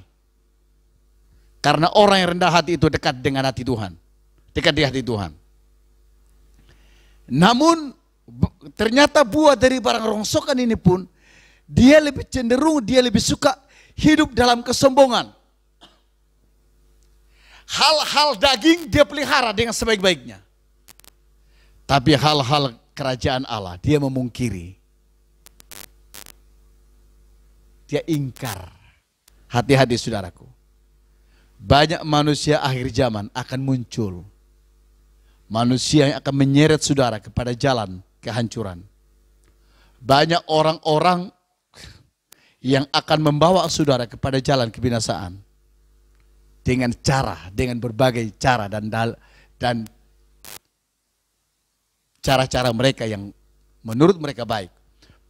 Karena orang yang rendah hati itu dekat dengan hati Tuhan. Dekat di hati Tuhan. Namun ternyata buah dari barang rongsokan ini pun, dia lebih cenderung, dia lebih suka hidup dalam kesombongan. Hal-hal daging dia pelihara dengan sebaik-baiknya. Tapi hal-hal kerajaan Allah dia memungkiri. Dia ingkar. Hati-hati saudaraku. Banyak manusia akhir zaman akan muncul. Manusia yang akan menyeret saudara kepada jalan kehancuran. Banyak orang-orang yang akan membawa saudara kepada jalan kebinasaan. Dengan berbagai cara dan cara-cara mereka yang menurut mereka baik.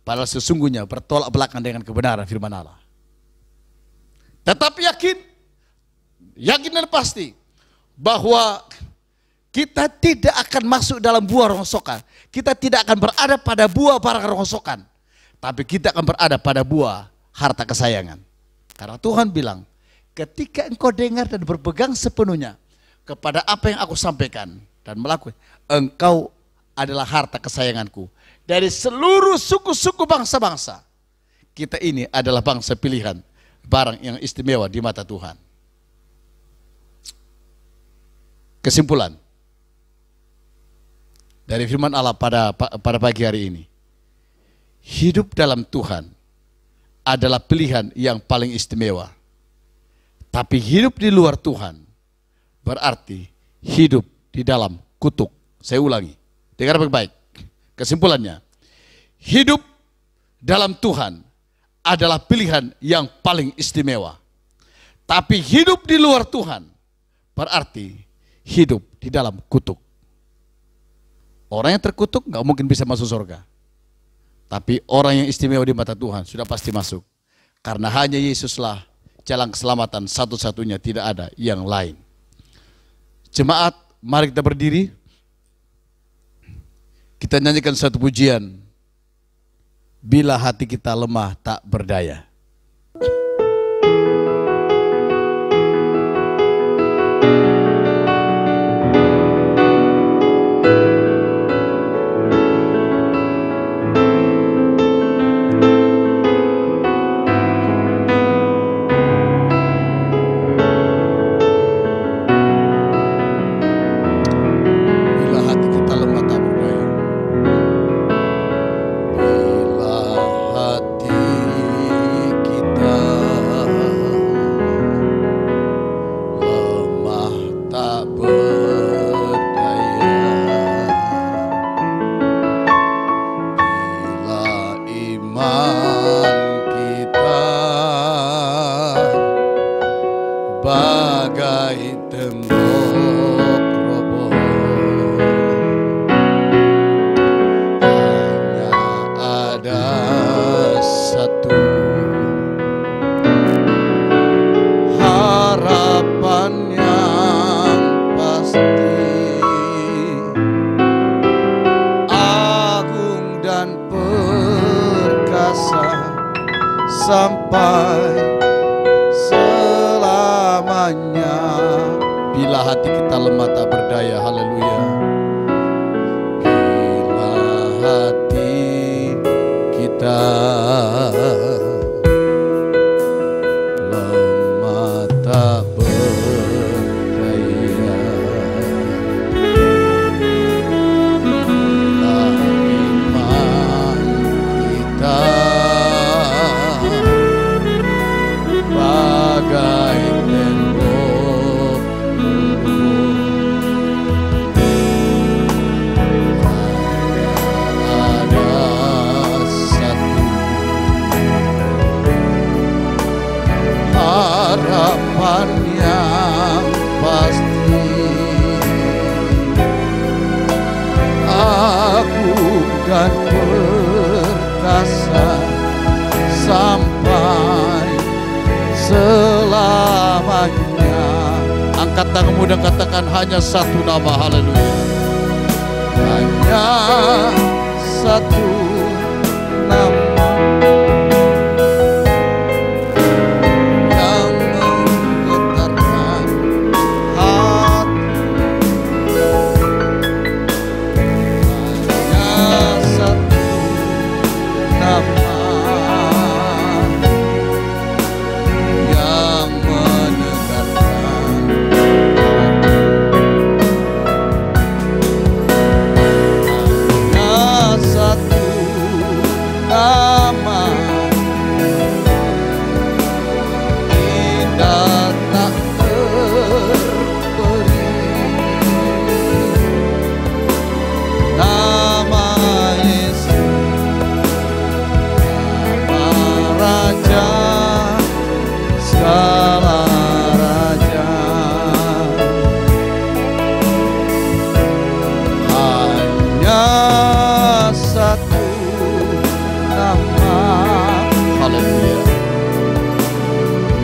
Padahal sesungguhnya bertolak belakang dengan kebenaran firman Allah. Tetapi yakin dan pasti bahwa kita tidak akan masuk dalam buah rongsokan. Kita tidak akan berada pada buah barang rongsokan. Tapi kita akan berada pada buah harta kesayangan. Karena Tuhan bilang, ketika engkau dengar dan berpegang sepenuhnya kepada apa yang aku sampaikan dan melakukan, engkau adalah harta kesayanganku. Dari seluruh suku-suku bangsa-bangsa, kita ini adalah bangsa pilihan, barang yang istimewa di mata Tuhan. Kesimpulan dari firman Allah pada pagi hari ini, hidup dalam Tuhan adalah pilihan yang paling istimewa. Tapi hidup di luar Tuhan berarti hidup di dalam kutuk. Saya ulangi, dengar baik-baik. Kesimpulannya, hidup dalam Tuhan adalah pilihan yang paling istimewa. Tapi hidup di luar Tuhan berarti hidup di dalam kutuk. Orang yang terkutuk nggak mungkin bisa masuk surga. Tapi orang yang istimewa di mata Tuhan sudah pasti masuk. Karena hanya Yesuslah jalan keselamatan satu-satunya, tidak ada yang lain. Jemaat, mari kita berdiri. Kita nyanyikan satu pujian. Bila hati kita lemah tak berdaya. Sampai selamanya. Bila hati kita lemah tak berdaya, haleluya. Bila hati kita lemah tak berdaya, bila iman kita bagai tembok ada satu harapan yang pasti, agung dan perkasa sampai selamanya. Angkat tanganmu dan katakan hanya satu nama, haleluya. Hanya satu nama yang menggetarkan hati. Hanya satu nama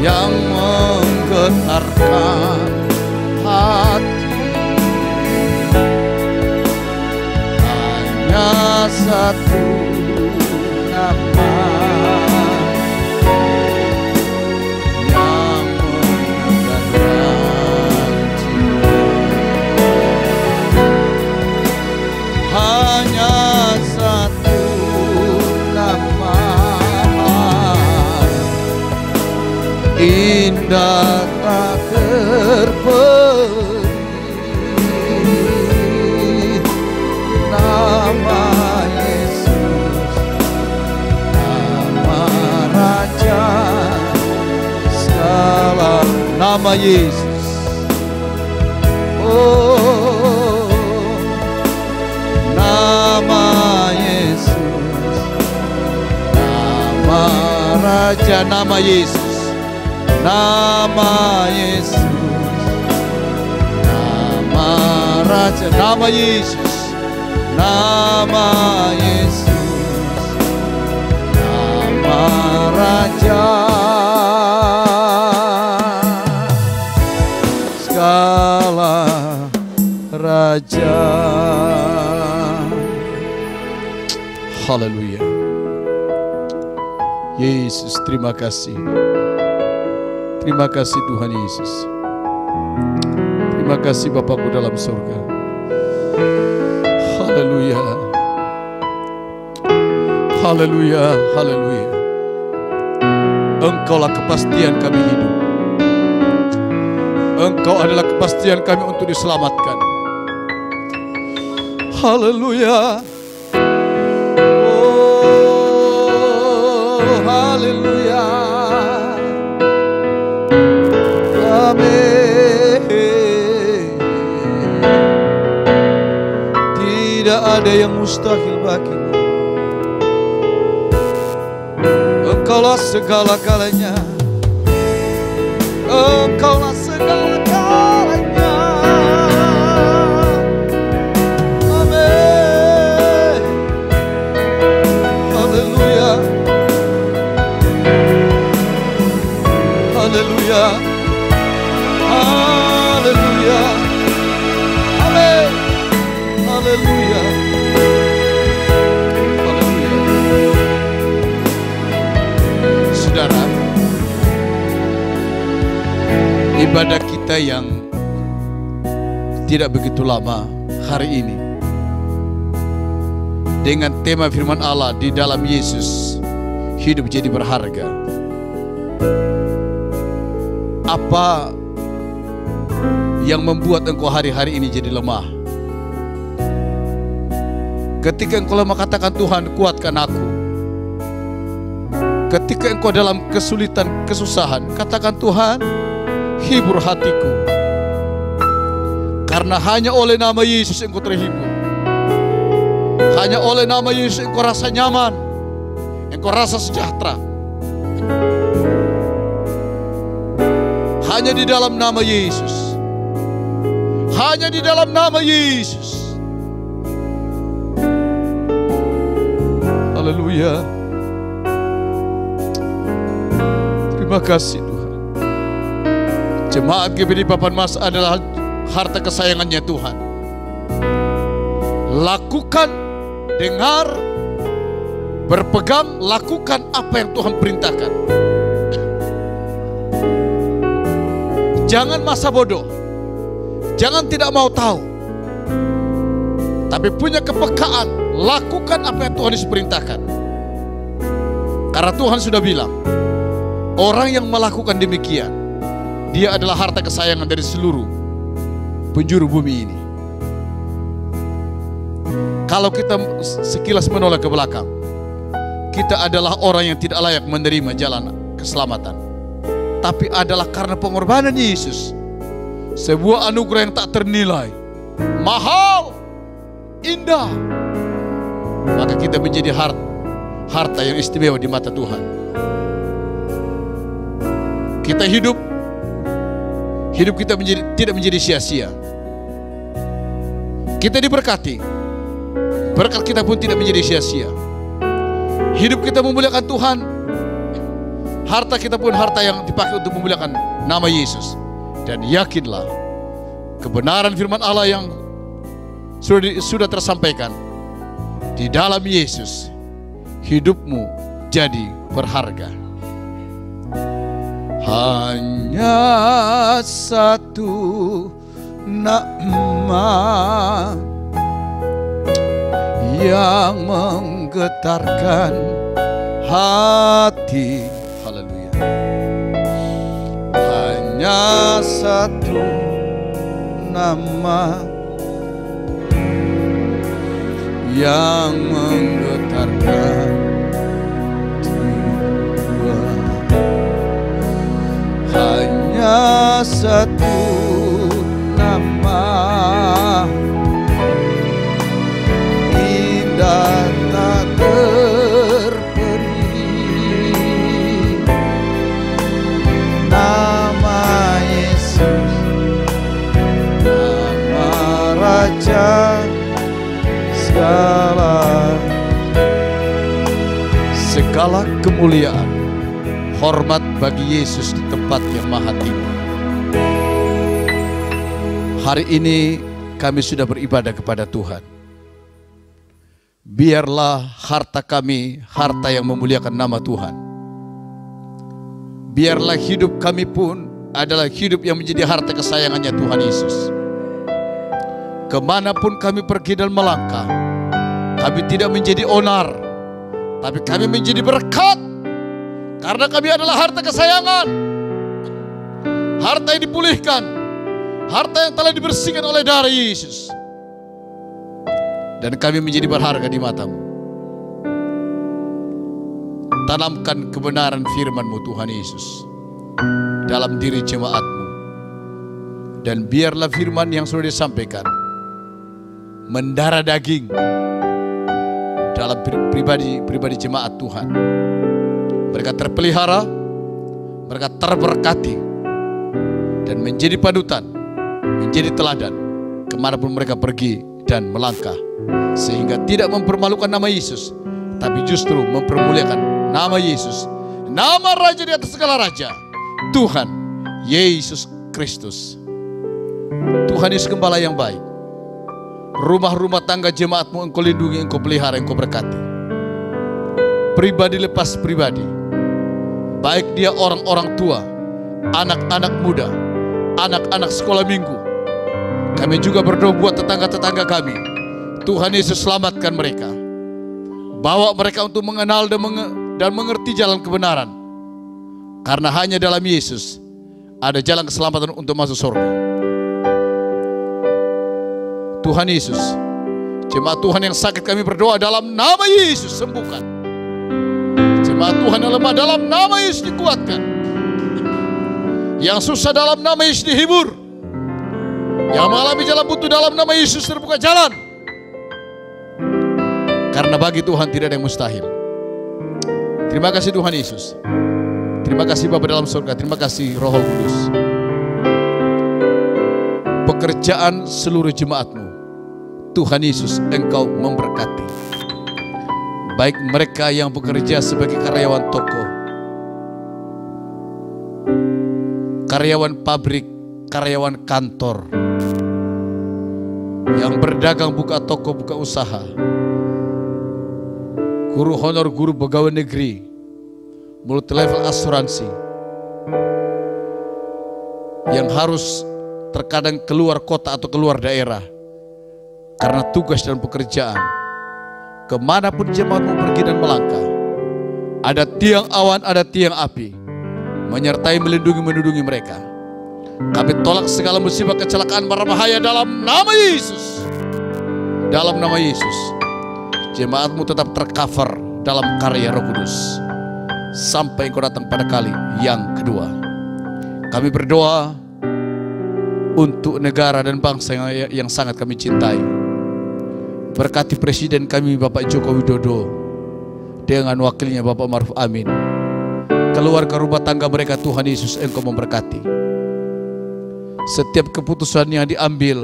yang menggetarkan hati. Hanya satu nama yang menegakkan jiwa. Hanya satu nama indah tak terperi, nama Yesus, nama Raja segala, nama Yesus. Oh, nama Yesus, nama Raja Raja, nama Yesus, nama Yesus, nama Raja, nama Yesus, nama Yesus, nama Raja, segala Raja. Haleluya. Yesus, terima kasih. Terima kasih Tuhan Yesus. Terima kasih Bapakku dalam surga. Haleluya. Haleluya. Haleluya. Engkaulah kepastian kami hidup. Engkau adalah kepastian kami untuk diselamatkan. Haleluya. Haleluya. Amin. Tidak ada yang mustahil bagimu. Engkaulah segala-galanya. Engkaulah segala-galanya. Amin. Haleluya. Haleluya. Haleluya. Amin. Haleluya. Haleluya. Saudara, ibadah kita yang tidak begitu lama hari ini dengan tema firman Allah di dalam Yesus hidup jadi berharga. Apa yang membuat engkau hari-hari ini jadi lemah? Ketika engkau lemah, katakan, Tuhan, kuatkan aku. Ketika engkau dalam kesulitan, kesusahan, katakan, Tuhan, hibur hatiku. Karena hanya oleh nama Yesus engkau terhibur. Hanya oleh nama Yesus engkau rasa nyaman, engkau rasa sejahtera. Hanya di dalam nama Yesus. Hanya di dalam nama Yesus. Haleluya. Terima kasih Tuhan. Jemaat GBD Papanmas adalah harta kesayangannya Tuhan. Lakukan, dengar, berpegang, lakukan apa yang Tuhan perintahkan. Jangan masa bodoh. Jangan tidak mau tahu. Tapi punya kepekaan, lakukan apa yang Tuhan perintahkan. Karena Tuhan sudah bilang, orang yang melakukan demikian, dia adalah harta kesayangan dari seluruh penjuru bumi ini. Kalau kita sekilas menoleh ke belakang, kita adalah orang yang tidak layak menerima jalan keselamatan. Tapi adalah karena pengorbanan Yesus, sebuah anugerah yang tak ternilai, mahal, indah, maka kita menjadi harta yang istimewa di mata Tuhan. Kita hidup kita tidak menjadi sia-sia. Kita diberkati, berkat kita pun tidak menjadi sia-sia. Hidup kita memuliakan Tuhan, harta kita pun harta yang dipakai untuk memuliakan nama Yesus. Dan yakinlah, kebenaran firman Allah yang sudah tersampaikan, di dalam Yesus hidupmu jadi berharga. Hanya satu nama yang menggetarkan hati. Haleluya. Hanya satu nama yang menggetarkan jiwa. Hanya satu nama indah tak terperi. segala kemuliaan, hormat bagi Yesus di tempat yang maha tinggi. Hari ini kami sudah beribadah kepada Tuhan. Biarlah harta kami, harta yang memuliakan nama Tuhan. Biarlah hidup kami pun adalah hidup yang menjadi harta kesayangannya Tuhan Yesus. Kemanapun kami pergi dan melangkah, kami tidak menjadi onar, tapi kami menjadi berkat. Karena kami adalah harta kesayangan, harta yang dipulihkan, harta yang telah dibersihkan oleh darah Yesus. Dan kami menjadi berharga di mata-Mu. Tanamkan kebenaran firman-Mu Tuhan Yesus dalam diri jemaat-Mu. Dan biarlah firman yang sudah disampaikan mendarah daging dalam pribadi jemaat Tuhan. Mereka terpelihara, mereka terberkati, dan menjadi panutan, menjadi teladan kemanapun mereka pergi dan melangkah. Sehingga tidak mempermalukan nama Yesus, tapi justru mempermuliakan nama Yesus, nama Raja di atas segala raja, Tuhan Yesus Kristus. Tuhan Yesus Gembala yang baik, rumah-rumah tangga jemaat-Mu Engkau lindungi, Engkau pelihara, Engkau berkati. Pribadi lepas pribadi, baik dia orang-orang tua, anak-anak muda, anak-anak sekolah minggu. Kami juga berdoa buat tetangga-tetangga kami. Tuhan Yesus selamatkan mereka. Bawa mereka untuk mengenal dan mengerti jalan kebenaran. Karena hanya dalam Yesus ada jalan keselamatan untuk masuk surga. Tuhan Yesus, jemaat Tuhan yang sakit kami berdoa dalam nama Yesus sembuhkan. Jemaat Tuhan yang lemah dalam nama Yesus dikuatkan. Yang susah dalam nama Yesus dihibur. Yang mengalami jalan buntu dalam nama Yesus terbuka jalan. Karena bagi Tuhan tidak ada yang mustahil. Terima kasih Tuhan Yesus. Terima kasih Bapa dalam surga. Terima kasih Roh Kudus. Pekerjaan seluruh jemaat-Mu, Tuhan Yesus Engkau memberkati. Baik mereka yang bekerja sebagai karyawan toko, karyawan pabrik, karyawan kantor, yang berdagang, buka toko, buka usaha, guru honor, guru pegawai negeri, multi level asuransi, yang harus terkadang keluar kota atau keluar daerah karena tugas dan pekerjaan. Kemanapun jemaat-Mu pergi dan melangkah, ada tiang awan, ada tiang api menyertai, melindungi mereka. Kami tolak segala musibah, kecelakaan, mara bahaya dalam nama Yesus. Dalam nama Yesus, jemaat-Mu tetap tercover dalam karya Roh Kudus sampai Engkau datang pada kali yang kedua. Kami berdoa untuk negara dan bangsa yang sangat kami cintai. Berkati Presiden kami Bapak Joko Widodo dengan wakilnya Bapak Maruf Amin. Keluarga rumah tangga mereka Tuhan Yesus Engkau memberkati. Setiap keputusan yang diambil,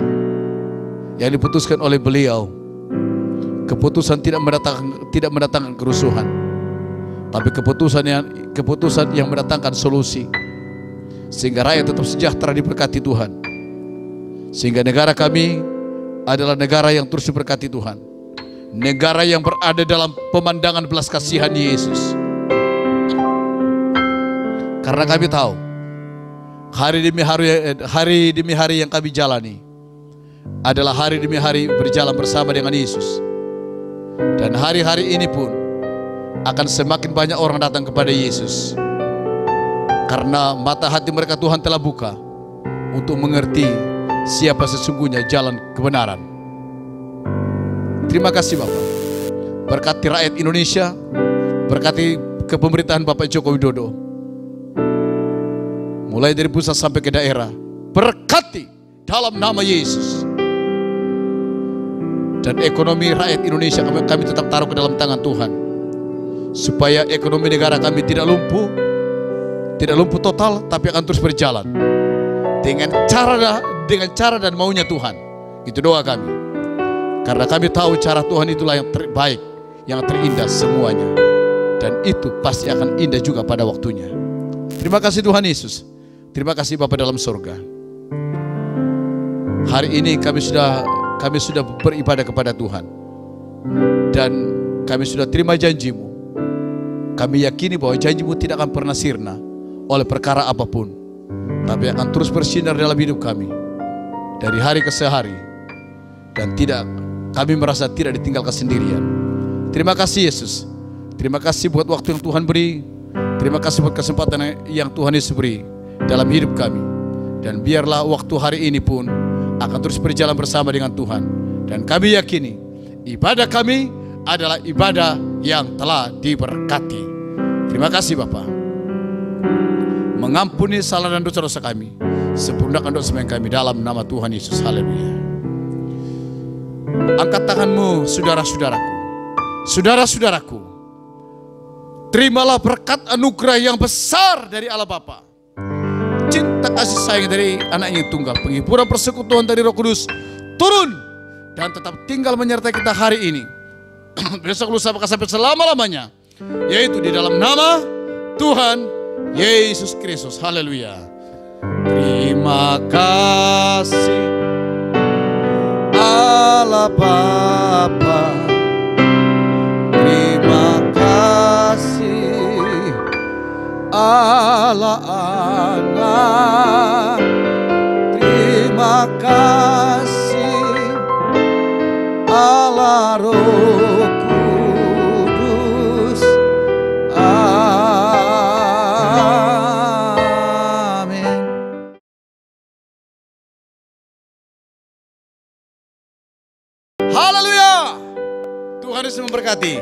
yang diputuskan oleh beliau, keputusan tidak mendatangkan kerusuhan, tapi keputusan yang mendatangkan solusi, sehingga rakyat tetap sejahtera diberkati Tuhan. Sehingga negara kami adalah negara yang terus diberkati Tuhan, negara yang berada dalam pemandangan belas kasihan Yesus. Karena kami tahu hari demi hari yang kami jalani adalah hari demi hari berjalan bersama dengan Yesus. Dan hari-hari ini pun akan semakin banyak orang datang kepada Yesus, karena mata hati mereka Tuhan telah buka untuk mengerti siapa sesungguhnya jalan kebenaran. Terima kasih Bapak. Berkati rakyat Indonesia, berkati kepemerintahan Bapak Joko Widodo, mulai dari pusat sampai ke daerah. Berkati dalam nama Yesus. Dan ekonomi rakyat Indonesia kami tetap taruh ke dalam tangan Tuhan, supaya ekonomi negara kami tidak lumpuh total, tapi akan terus berjalan dengan cara dan maunya Tuhan. Itu doa kami. Karena kami tahu cara Tuhan itulah yang terbaik, yang terindah semuanya. Dan itu pasti akan indah juga pada waktunya. Terima kasih Tuhan Yesus. Terima kasih Bapa dalam surga. Hari ini kami sudah beribadah kepada Tuhan. Dan kami sudah terima janji-Mu. Kami yakini bahwa janji-Mu tidak akan pernah sirna oleh perkara apapun, tapi akan terus bersinar dalam hidup kami dari hari ke hari. Dan kami merasa tidak ditinggalkan sendirian. Terima kasih Yesus. Terima kasih buat waktu yang Tuhan beri. Terima kasih buat kesempatan yang Tuhan Yesus beri dalam hidup kami. Dan biarlah waktu hari ini pun akan terus berjalan bersama dengan Tuhan. Dan kami yakini ibadah kami adalah ibadah yang telah diberkati. Terima kasih Bapa. Mengampuni salah dan dosa-dosa kami. Sempurnakan dosa kami dalam nama Tuhan Yesus. Haleluya. Angkat tanganmu saudara-saudaraku. Saudara-saudaraku, terimalah berkat anugerah yang besar dari Allah Bapa, cinta kasih sayang dari anaknya yang tunggal, penghiburan persekutuan dari Roh Kudus turun dan tetap tinggal menyertai kita hari ini, besok lusa bahkan sampai selama-lamanya, yaitu di dalam nama Tuhan Yesus Kristus. Haleluya. Terima kasih Allah Bapa, terima kasih Allah Anak, terima kasih Allah Roh Kudus. Amin. Haleluya. Tuhan Yesus memberkati.